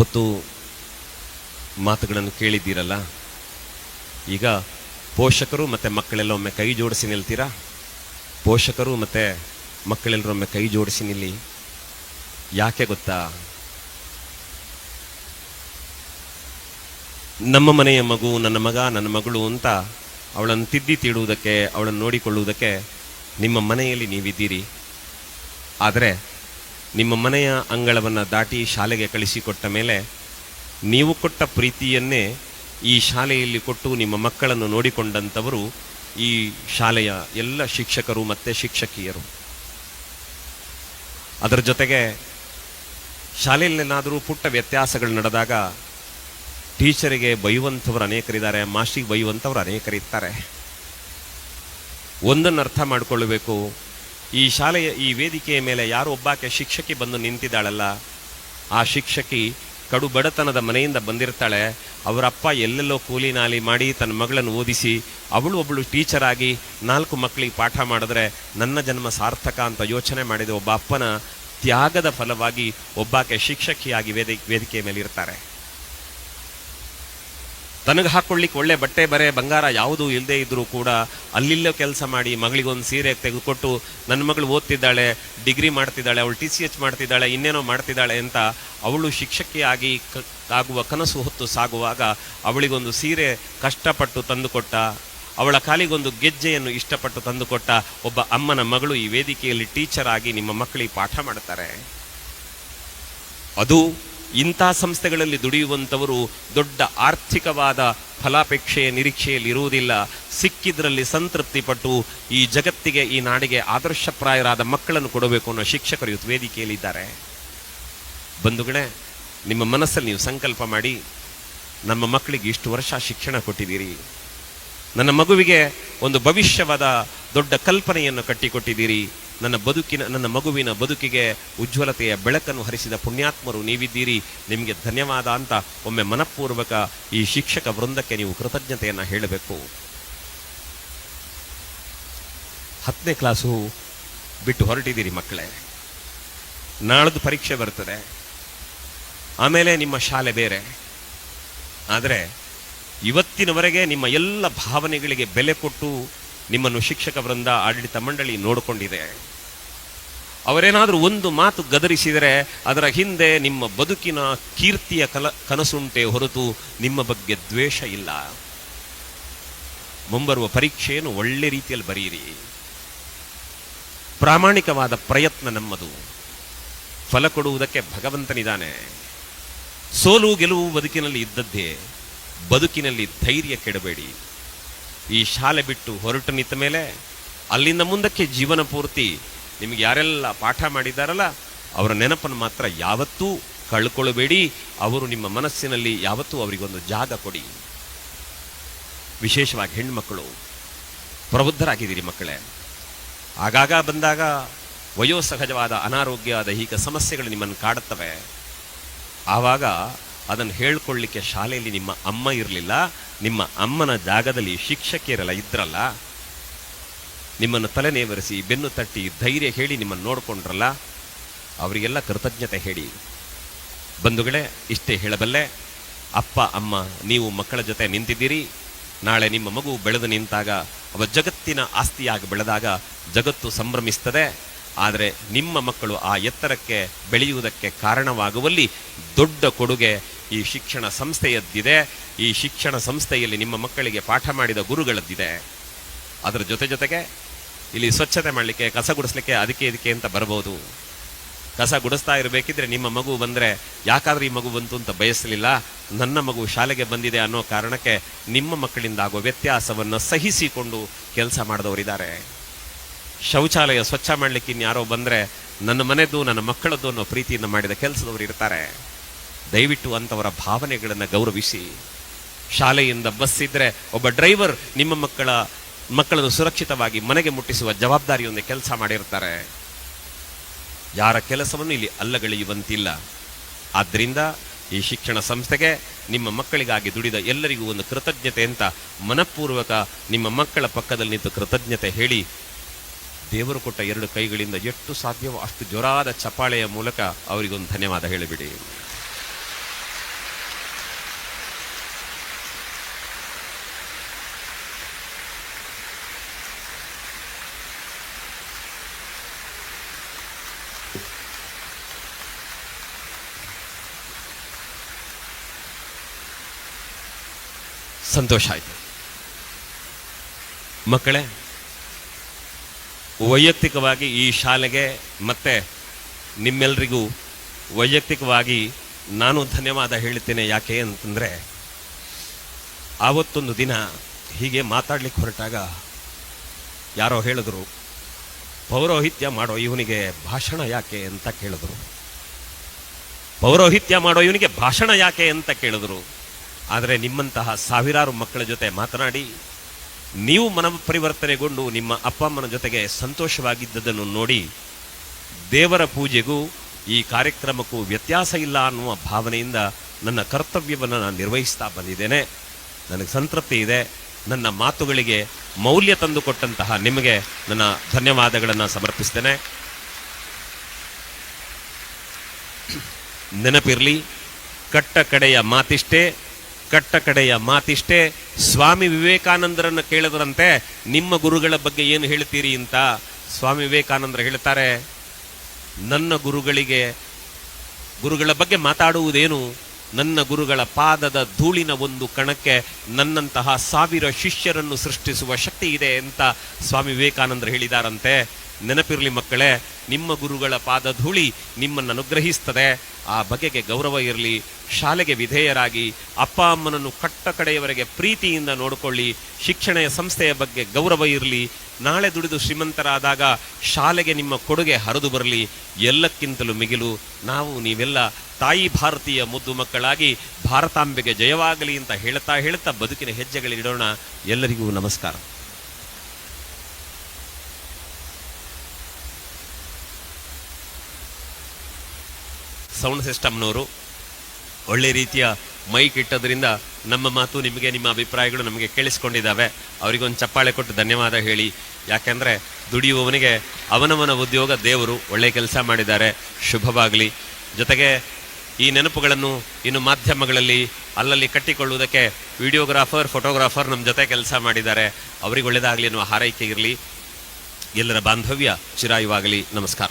ಹೊತ್ತು ಮಾತುಗಳನ್ನು ಕೇಳಿದ್ದೀರಲ್ಲ. ಈಗ ಪೋಷಕರು ಮತ್ತು ಮಕ್ಕಳೆಲ್ಲ ಒಮ್ಮೆ ಕೈ ಜೋಡಿಸಿ ನಿಲ್ತೀರಾ? ಪೋಷಕರು ಮತ್ತು ಮಕ್ಕಳೆಲ್ಲರೊಮ್ಮೆ ಕೈ ಜೋಡಿಸಿ ನಿಲ್ಲಿ. ಯಾಕೆ ಗೊತ್ತಾ? ನಮ್ಮ ಮನೆಯ ಮಗು, ನನ್ನ ಮಗ, ನನ್ನ ಮಗಳು ಅಂತ ಅವಳನ್ನು ತಿದ್ದಿ ತೀಡುವುದಕ್ಕೆ, ಅವಳನ್ನು ನೋಡಿಕೊಳ್ಳುವುದಕ್ಕೆ ನಿಮ್ಮ ಮನೆಯಲ್ಲಿ ನೀವಿದ್ದೀರಿ. ಆದರೆ ನಿಮ್ಮ ಮನೆಯ ಅಂಗಳವನ್ನು ದಾಟಿ ಶಾಲೆಗೆ ಕಳಿಸಿಕೊಟ್ಟ ಮೇಲೆ ನೀವು ಕೊಟ್ಟ ಪ್ರೀತಿಯನ್ನೇ ಈ ಶಾಲೆಯಲ್ಲಿ ಕೊಟ್ಟು ನಿಮ್ಮ ಮಕ್ಕಳನ್ನು ನೋಡಿಕೊಂಡಂಥವರು ಈ ಶಾಲೆಯ ಎಲ್ಲ ಶಿಕ್ಷಕರು ಮತ್ತು ಶಿಕ್ಷಕಿಯರು. ಅದರ ಜೊತೆಗೆ ಶಾಲೆಯಲ್ಲೇನಾದರೂ ಪುಟ್ಟ ವ್ಯತ್ಯಾಸಗಳು ನಡೆದಾಗ ಟೀಚರಿಗೆ ಬೈಯುವಂಥವ್ರು ಅನೇಕರಿದ್ದಾರೆ, ಮಾಸ್ಟಿಗೆ ಬೈಯುವಂಥವ್ರು ಅನೇಕರಿರ್ತಾರೆ. ಒಂದನ್ನು ಅರ್ಥ ಮಾಡಿಕೊಳ್ಳಬೇಕು, ಈ ಶಾಲೆಯ ಈ ವೇದಿಕೆಯ ಮೇಲೆ ಯಾರು ಒಬ್ಬಾಕೆ ಶಿಕ್ಷಕಿ ಬಂದು ನಿಂತಿದ್ದಾಳಲ್ಲ, ಆ ಶಿಕ್ಷಕಿ ಕಡು ಬಡತನದ ಮನೆಯಿಂದ ಬಂದಿರ್ತಾಳೆ. ಅವರಪ್ಪ ಎಲ್ಲೆಲ್ಲೋ ಕೂಲಿ ನಾಲಿ ಮಾಡಿ ತನ್ನ ಮಗಳನ್ನು ಓದಿಸಿ ಒಬ್ಬಳು ಟೀಚರ್ ಆಗಿ 4 ಮಕ್ಕಳಿಗೆ ಪಾಠ ಮಾಡಿದ್ರೆ ನನ್ನ ಜನ್ಮ ಸಾರ್ಥಕ ಅಂತ ಯೋಚನೆ ಮಾಡಿದ ಒಬ್ಬ ಅಪ್ಪನ ತ್ಯಾಗದ ಫಲವಾಗಿ ಒಬ್ಬಾಕೆ ಶಿಕ್ಷಕಿಯಾಗಿ ವೇದಿಕೆಯ ಮೇಲೆ ಇರ್ತಾರೆ. ತನಗೆ ಹಾಕ್ಕೊಳ್ಳಿಕ್ಕೆ ಒಳ್ಳೆ ಬಟ್ಟೆ ಬರೆ ಬಂಗಾರ ಯಾವುದೂ ಇಲ್ಲದೆ ಇದ್ದರೂ ಕೂಡ ಅಲ್ಲಿಲ್ಲೋ ಕೆಲಸ ಮಾಡಿ ಮಗಳಿಗೊಂದು ಸೀರೆ ತೆಗೆದುಕೊಟ್ಟು ನನ್ನ ಮಗಳು ಓದ್ತಿದ್ದಾಳೆ, ಡಿಗ್ರಿ ಮಾಡ್ತಿದ್ದಾಳೆ, ಅವಳು TCH ಮಾಡ್ತಿದ್ದಾಳೆ, ಇನ್ನೇನೋ ಮಾಡ್ತಿದ್ದಾಳೆ ಅಂತ ಅವಳು ಶಿಕ್ಷಕಿಯಾಗಿ ಆಗುವ ಕನಸು ಹೊತ್ತು ಸಾಗುವಾಗ ಅವಳಿಗೊಂದು ಸೀರೆ ಕಷ್ಟಪಟ್ಟು ತಂದುಕೊಟ್ಟ, ಅವಳ ಕಾಲಿಗೊಂದು ಗೆಜ್ಜೆಯನ್ನು ಇಷ್ಟಪಟ್ಟು ತಂದುಕೊಟ್ಟ ಒಬ್ಬ ಅಮ್ಮನ ಮಗಳು ಈ ವೇದಿಕೆಯಲ್ಲಿ ಟೀಚರ್ ಆಗಿ ನಿಮ್ಮ ಮಕ್ಕಳಿಗೆ ಪಾಠ ಮಾಡ್ತಾರೆ. ಅದು ಇಂಥ ಸಂಸ್ಥೆಗಳಲ್ಲಿ ದುಡಿಯುವಂಥವರು ದೊಡ್ಡ ಆರ್ಥಿಕವಾದ ಫಲಾಪೇಕ್ಷೆಯ ನಿರೀಕ್ಷೆಯಲ್ಲಿ ಇರುವುದಿಲ್ಲ. ಸಿಕ್ಕಿದ್ರಲ್ಲಿ ಸಂತೃಪ್ತಿ ಪಟ್ಟು ಈ ಜಗತ್ತಿಗೆ, ಈ ನಾಡಿಗೆ ಆದರ್ಶಪ್ರಾಯರಾದ ಮಕ್ಕಳನ್ನು ಕೊಡಬೇಕು ಅನ್ನೋ ಶಿಕ್ಷಕರು ಇವತ್ತು ವೇದಿಕೆಯಲ್ಲಿದ್ದಾರೆ. ಬಂಧುಗಳೇ, ನಿಮ್ಮ ಮನಸ್ಸಲ್ಲಿ ನೀವು ಸಂಕಲ್ಪ ಮಾಡಿ, ನಮ್ಮ ಮಕ್ಕಳಿಗೆ ಇಷ್ಟು ವರ್ಷ ಶಿಕ್ಷಣ ಕೊಟ್ಟಿದ್ದೀರಿ, ನನ್ನ ಮಗುವಿಗೆ ಒಂದು ಭವಿಷ್ಯವಾದ ದೊಡ್ಡ ಕಲ್ಪನೆಯನ್ನು ಕಟ್ಟಿಕೊಟ್ಟಿದ್ದೀರಿ, ನನ್ನ ಮಗುವಿನ ಬದುಕಿಗೆ ಉಜ್ವಲತೆಯ ಬೆಳಕನ್ನು ಹರಿಸಿದ ಪುಣ್ಯಾತ್ಮರು ನೀವಿದ್ದೀರಿ, ನಿಮಗೆ ಧನ್ಯವಾದ ಅಂತ ಒಮ್ಮೆ ಮನಪೂರ್ವಕ ಈ ಶಿಕ್ಷಕ ವೃಂದಕ್ಕೆ ನೀವು ಕೃತಜ್ಞತೆಯನ್ನು ಹೇಳಬೇಕು. 10ನೇ ಕ್ಲಾಸು ಬಿಟ್ಟು ಹೊರಟಿದ್ದೀರಿ ಮಕ್ಕಳೇ, ನಾಳದ್ದು ಪರೀಕ್ಷೆ ಬರ್ತದೆ, ಆಮೇಲೆ ನಿಮ್ಮ ಶಾಲೆ ಬೇರೆ. ಆದರೆ ಇವತ್ತಿನವರೆಗೆ ನಿಮ್ಮ ಎಲ್ಲ ಭಾವನೆಗಳಿಗೆ ಬೆಲೆ ಕೊಟ್ಟು ನಿಮ್ಮನ್ನು ಶಿಕ್ಷಕ ವೃಂದ, ಆಡಳಿತ ಮಂಡಳಿ ನೋಡಿಕೊಂಡಿದೆ. ಅವರೇನಾದರೂ ಒಂದು ಮಾತು ಗದರಿಸಿದರೆ ಅದರ ಹಿಂದೆ ನಿಮ್ಮ ಬದುಕಿನ ಕೀರ್ತಿಯ ಕನಸುಂಟೆ ಹೊರತು ನಿಮ್ಮ ಬಗ್ಗೆ ದ್ವೇಷ ಇಲ್ಲ. ಮುಂಬರುವ ಪರೀಕ್ಷೆಯನ್ನು ಒಳ್ಳೆ ರೀತಿಯಲ್ಲಿ ಬರೆಯಿರಿ. ಪ್ರಾಮಾಣಿಕವಾದ ಪ್ರಯತ್ನ ನಮ್ಮದು. ಫಲ ಕೊಡುವುದಕ್ಕೆ ಭಗವಂತನಿದ್ದಾನೆ. ಸೋಲು ಗೆಲುವು ಬದುಕಿನಲ್ಲಿ ಇದ್ದದ್ದೇ. ಬದುಕಿನಲ್ಲಿ ಧೈರ್ಯ ಕೆಡಬೇಡಿ. ಈ ಶಾಲೆ ಬಿಟ್ಟು ಹೊರಟು ನಿಂತ ಮೇಲೆ ಅಲ್ಲಿಂದ ಮುಂದಕ್ಕೆ ಜೀವನ ಪೂರ್ತಿ ನಿಮಗೆ ಯಾರೆಲ್ಲ ಪಾಠ ಮಾಡಿದ್ದಾರಲ್ಲ ಅವರ ನೆನಪನ್ನು ಮಾತ್ರ ಯಾವತ್ತೂ ಕಳ್ಕೊಳ್ಳಬೇಡಿ. ಅವರು ನಿಮ್ಮ ಮನಸ್ಸಿನಲ್ಲಿ ಯಾವತ್ತೂ ಅವರಿಗೊಂದು ಜಾಗ ಕೊಡಿ. ವಿಶೇಷವಾಗಿ ಹೆಣ್ಮಕ್ಕಳು ಪ್ರಬುದ್ಧರಾಗಿದ್ದೀರಿ ಮಕ್ಕಳೇ. ಆಗಾಗ ಬಂದಾಗ ವಯೋಸಹಜವಾದ ಅನಾರೋಗ್ಯ, ದೈಹಿಕ ಸಮಸ್ಯೆಗಳು ನಿಮ್ಮನ್ನು ಕಾಡುತ್ತವೆ. ಆವಾಗ ಅದನ್ನು ಹೇಳ್ಕೊಳ್ಳಿಕ್ಕೆ ಶಾಲೆಯಲ್ಲಿ ನಿಮ್ಮ ಅಮ್ಮ ಇರಲಿಲ್ಲ, ನಿಮ್ಮ ಅಮ್ಮನ ಜಾಗದಲ್ಲಿ ಶಿಕ್ಷಕಿಯರೆಲ್ಲ ಇದ್ರಲ್ಲ, ನಿಮ್ಮನ್ನು ತಲೆನೇವರಿಸಿ ಬೆನ್ನು ತಟ್ಟಿ ಧೈರ್ಯ ಹೇಳಿ ನಿಮ್ಮನ್ನು ನೋಡಿಕೊಂಡ್ರಲ್ಲ, ಅವರಿಗೆಲ್ಲ ಕೃತಜ್ಞತೆ ಹೇಳಿ. ಬಂಧುಗಳೇ, ಇಷ್ಟೇ ಹೇಳಬಲ್ಲೆ. ಅಪ್ಪ ಅಮ್ಮ ನೀವು ಮಕ್ಕಳ ಜೊತೆ ನಿಂತಿದ್ದೀರಿ. ನಾಳೆ ನಿಮ್ಮ ಮಗು ಬೆಳೆದು ನಿಂತಾಗ, ಅವ ಜಗತ್ತಿನ ಆಸ್ತಿಯಾಗಿ ಬೆಳೆದಾಗ ಜಗತ್ತು ಸಂಭ್ರಮಿಸ್ತದೆ. ಆದರೆ ನಿಮ್ಮ ಮಕ್ಕಳು ಆ ಎತ್ತರಕ್ಕೆ ಬೆಳೆಯುವುದಕ್ಕೆ ಕಾರಣವಾಗುವಲ್ಲಿ ದೊಡ್ಡ ಕೊಡುಗೆ ಈ ಶಿಕ್ಷಣ ಸಂಸ್ಥೆಯದ್ದಿದೆ. ಈ ಶಿಕ್ಷಣ ಸಂಸ್ಥೆಯಲ್ಲಿ ನಿಮ್ಮ ಮಕ್ಕಳಿಗೆ ಪಾಠ ಮಾಡಿದ ಗುರುಗಳದ್ದಿದೆ. ಅದರ ಜೊತೆಗೆ ಇಲ್ಲಿ ಸ್ವಚ್ಛತೆ ಮಾಡಲಿಕ್ಕೆ, ಕಸ ಗುಡಿಸ್ಲಿಕ್ಕೆ ಅದಕ್ಕೆ ಇದಕ್ಕೆ ಅಂತ ಬರ್ಬೋದು. ಕಸ ಗುಡಿಸ್ತಾ ಇರಬೇಕಿದ್ರೆ ನಿಮ್ಮ ಮಗು ಬಂದರೆ ಯಾಕಾದ್ರೆ ಈ ಮಗು ಬಂತು ಅಂತ ಬಯಸಲಿಲ್ಲ, ನನ್ನ ಮಗು ಶಾಲೆಗೆ ಬಂದಿದೆ ಅನ್ನೋ ಕಾರಣಕ್ಕೆ ನಿಮ್ಮ ಮಕ್ಕಳಿಂದ ಆಗುವ ವ್ಯತ್ಯಾಸವನ್ನು ಸಹಿಸಿಕೊಂಡು ಕೆಲಸ ಮಾಡಿದವರಿದ್ದಾರೆ. ಶೌಚಾಲಯ ಸ್ವಚ್ಛ ಮಾಡಲಿಕ್ಕೆ ಇನ್ಯಾರೋ ಬಂದರೆ ನನ್ನ ಮನೆದು ನನ್ನ ಮಕ್ಕಳದ್ದು ಅನ್ನೋ ಪ್ರೀತಿಯಿಂದ ಮಾಡಿದ ಕೆಲಸದವರು ಇರ್ತಾರೆ. ದಯವಿಟ್ಟು ಅಂಥವರ ಭಾವನೆಗಳನ್ನು ಗೌರವಿಸಿ. ಶಾಲೆಯಿಂದ ಬಸ್ ಇದ್ದರೆ ಒಬ್ಬ ಡ್ರೈವರ್ ನಿಮ್ಮ ಮಕ್ಕಳನ್ನು ಸುರಕ್ಷಿತವಾಗಿ ಮನೆಗೆ ಮುಟ್ಟಿಸುವ ಜವಾಬ್ದಾರಿಯೊಂದಿಗೆ ಕೆಲಸ ಮಾಡಿರ್ತಾರೆ. ಯಾರ ಕೆಲಸವನ್ನು ಇಲ್ಲಿ ಅಲ್ಲಗಳೆಯುವಂತಿಲ್ಲ. ಆದ್ದರಿಂದ ಈ ಶಿಕ್ಷಣ ಸಂಸ್ಥೆಗೆ, ನಿಮ್ಮ ಮಕ್ಕಳಿಗಾಗಿ ದುಡಿದ ಎಲ್ಲರಿಗೂ ಒಂದು ಕೃತಜ್ಞತೆ ಅಂತ ಮನಪೂರ್ವಕ ನಿಮ್ಮ ಮಕ್ಕಳ ಪಕ್ಕದಲ್ಲಿ ನಿಂತು ಕೃತಜ್ಞತೆ ಹೇಳಿ, ದೇವರು ಕೊಟ್ಟ 2 ಕೈಗಳಿಂದ ಎಷ್ಟು ಸಾಧ್ಯವೋ ಅಷ್ಟು ಜೋರಾದ ಚಪ್ಪಾಳೆಯ ಮೂಲಕ ಅವರಿಗೊಂದು ಧನ್ಯವಾದ ಹೇಳಿಬಿಡಿ. ಸಂತೋಷ ಆಯಿತು. ಮಕ್ಕಳೇ, ವೈಯಕ್ತಿಕವಾಗಿ ಈ ಶಾಲೆಗೆ ಮತ್ತೆ ನಿಮ್ಮೆಲ್ಲರಿಗೂ ವೈಯಕ್ತಿಕವಾಗಿ ನಾನು ಧನ್ಯವಾದ ಹೇಳ್ತೇನೆ. ಯಾಕೆ ಅಂತಂದರೆ, ಆವತ್ತೊಂದು ದಿನ ಹೀಗೆ ಮಾತಾಡ್ಲಿಕ್ಕೆ ಹೊರಟಾಗ ಯಾರೋ ಹೇಳಿದ್ರು, ಪೌರೋಹಿತ್ಯ ಮಾಡೋ ಇವನಿಗೆ ಭಾಷಣ ಯಾಕೆ ಅಂತ ಕೇಳಿದ್ರು. ಪೌರೋಹಿತ್ಯ ಮಾಡೋ ಇವನಿಗೆ ಭಾಷಣ ಯಾಕೆ ಅಂತ ಕೇಳಿದ್ರು. ಆದರೆ ನಿಮ್ಮಂತಹ ಸಾವಿರಾರು ಮಕ್ಕಳ ಜೊತೆ ಮಾತನಾಡಿ ನೀವು ಮನಪರಿವರ್ತನೆಗೊಂಡು ನಿಮ್ಮ ಅಪ್ಪ ಅಮ್ಮನ ಜೊತೆಗೆ ಸಂತೋಷವಾಗಿದ್ದದನ್ನು ನೋಡಿ ದೇವರ ಪೂಜೆಗೂ ಈ ಕಾರ್ಯಕ್ರಮಕ್ಕೂ ವ್ಯತ್ಯಾಸ ಇಲ್ಲ ಅನ್ನುವ ಭಾವನೆಯಿಂದ ನನ್ನ ಕರ್ತವ್ಯವನ್ನು ನಾನು ನಿರ್ವಹಿಸ್ತಾ ಬಂದಿದ್ದೇನೆ. ನನಗೆ ಸಂತೃಪ್ತಿ ಇದೆ. ನನ್ನ ಮಾತುಗಳಿಗೆ ಮೌಲ್ಯ ತಂದುಕೊಟ್ಟಂತಹ ನಿಮಗೆ ನನ್ನ ಧನ್ಯವಾದಗಳನ್ನು ಸಮರ್ಪಿಸ್ತೇನೆ. ನೆನಪಿರಲಿ, ಕಟ್ಟ ಕಡೆಯ ಮಾತಿಷ್ಟೇ ಸ್ವಾಮಿ ವಿವೇಕಾನಂದರನ್ನು ಕೇಳಿದ್ರಂತೆ, ನಿಮ್ಮ ಗುರುಗಳ ಬಗ್ಗೆ ಏನು ಹೇಳ್ತೀರಿ ಅಂತ. ಸ್ವಾಮಿ ವಿವೇಕಾನಂದರು ಹೇಳ್ತಾರೆ, ನನ್ನ ಗುರುಗಳ ಬಗ್ಗೆ ಮಾತಾಡುವುದೇನು, ನನ್ನ ಗುರುಗಳ ಪಾದದ ಧೂಳಿನ ಒಂದು ಕಣಕ್ಕೆ ನನ್ನಂತಹ 1000 ಶಿಷ್ಯರನ್ನು ಸೃಷ್ಟಿಸುವ ಶಕ್ತಿ ಇದೆ ಅಂತ ಸ್ವಾಮಿ ವಿವೇಕಾನಂದರು ಹೇಳಿದಾರಂತೆ. ನೆನಪಿರಲಿ ಮಕ್ಕಳೇ, ನಿಮ್ಮ ಗುರುಗಳ ಪಾದ ಧೂಳಿ ನಿಮ್ಮನ್ನು ಅನುಗ್ರಹಿಸ್ತದೆ. ಆ ಬಗೆಗೆ ಗೌರವ ಇರಲಿ. ಶಾಲೆಗೆ ವಿಧೇಯರಾಗಿ ಅಪ್ಪ ಅಮ್ಮನನ್ನು ಕಟ್ಟ ಕಡೆಯವರೆಗೆ ಪ್ರೀತಿಯಿಂದ ನೋಡಿಕೊಳ್ಳಿ. ಶಿಕ್ಷಣ ಸಂಸ್ಥೆಯ ಬಗ್ಗೆ ಗೌರವ ಇರಲಿ. ನಾಳೆ ದುಡಿದು ಶ್ರೀಮಂತರಾದಾಗ ಶಾಲೆಗೆ ನಿಮ್ಮ ಕೊಡುಗೆ ಹರಿದು ಬರಲಿ. ಎಲ್ಲಕ್ಕಿಂತಲೂ ಮಿಗಿಲು ನೀವೆಲ್ಲ ತಾಯಿ ಭಾರತೀಯ ಮುದ್ದು ಮಕ್ಕಳಾಗಿ ಭಾರತಾಂಬೆಗೆ ಜಯವಾಗಲಿ ಅಂತ ಹೇಳ್ತಾ ಬದುಕಿನ ಹೆಜ್ಜೆಗಳಿಡೋಣ. ಎಲ್ಲರಿಗೂ ನಮಸ್ಕಾರ. ಸೌಂಡ್ ಸಿಸ್ಟಮ್ನವರು ಒಳ್ಳೆ ರೀತಿಯ ಮೈಕ್ ಇಟ್ಟದ್ರಿಂದ ನಮ್ಮ ಮಾತು ನಿಮಗೆ, ನಿಮ್ಮ ಅಭಿಪ್ರಾಯಗಳು ನಮಗೆ ಕೇಳಿಸ್ಕೊಂಡಿದ್ದಾವೆ. ಅವರಿಗೊಂದು ಚಪ್ಪಾಳೆ ಕೊಟ್ಟು ಧನ್ಯವಾದ ಹೇಳಿ. ಯಾಕೆಂದರೆ ದುಡಿಯುವವನಿಗೆ ಅವನವನ ಉದ್ಯೋಗ ದೇವರು. ಒಳ್ಳೆ ಕೆಲಸ ಮಾಡಿದ್ದಾರೆ, ಶುಭವಾಗಲಿ. ಜೊತೆಗೆ ಈ ನೆನಪುಗಳನ್ನು ಇನ್ನು ಮಾಧ್ಯಮಗಳಲ್ಲಿ ಅಲ್ಲಲ್ಲಿ ಕಟ್ಟಿಕೊಳ್ಳುವುದಕ್ಕೆ ವಿಡಿಯೋಗ್ರಾಫರ್, ಫೋಟೋಗ್ರಾಫರ್ ನಮ್ಮ ಜೊತೆ ಕೆಲಸ ಮಾಡಿದ್ದಾರೆ. ಅವರಿಗೆ ಒಳ್ಳೆಯದಾಗಲಿ ಅನ್ನುವ ಹಾರೈಕೆ ಇರಲಿ. ಎಲ್ಲರ ಬಾಂಧವ್ಯ ಚಿರಾಯುವಾಗಲಿ. ನಮಸ್ಕಾರ.